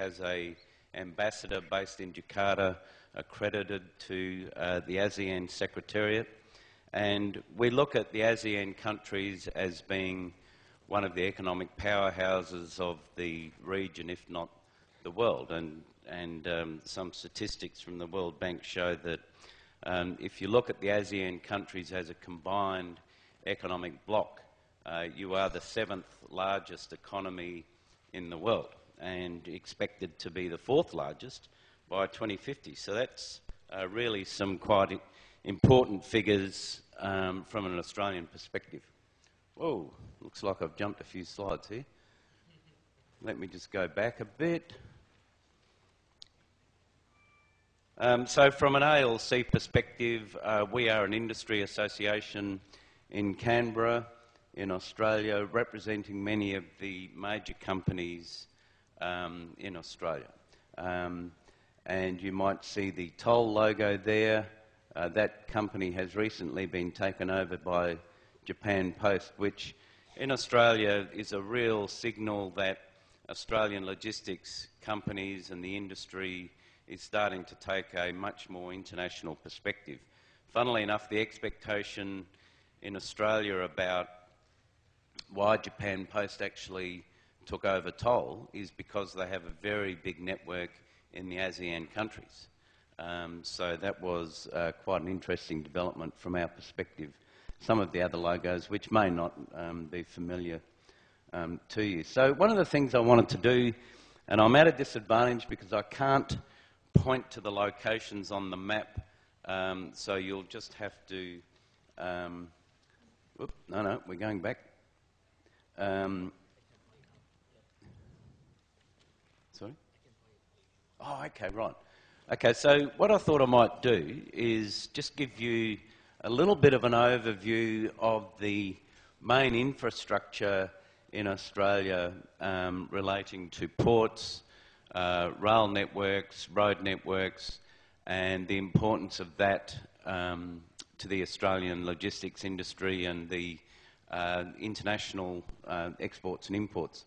has a ambassador based in Jakarta, accredited to the ASEAN Secretariat. And we look at the ASEAN countries as being one of the economic powerhouses of the region, if not the world. And some statistics from the World Bank show that if you look at the ASEAN countries as a combined economic bloc, you are the 7th largest economy in the world and expected to be the 4th largest by 2050. So that's really some quite important figures from an Australian perspective. Whoa, looks like I've jumped a few slides here. Let me just go back a bit. So from an ALC perspective, we are an industry association in Canberra, in Australia, representing many of the major companies in Australia. And you might see the Toll logo there. That company has recently been taken over by Japan Post, which in Australia is a real signal that Australian logistics companies and the industry is starting to take a much more international perspective. Funnily enough, the expectation in Australia about why Japan Post actually took over Toll is because they have a very big network in the ASEAN countries. So that was quite an interesting development from our perspective. Some of the other logos, which may not be familiar to you. So one of the things I wanted to do, and I'm at a disadvantage because I can't point to the locations on the map, so you'll just have to... no, we're going back. Sorry? Oh, okay, right. Okay, so what I thought I might do is just give you a little bit of an overview of the main infrastructure in Australia relating to ports, rail networks, road networks, and the importance of that to the Australian logistics industry and the international exports and imports.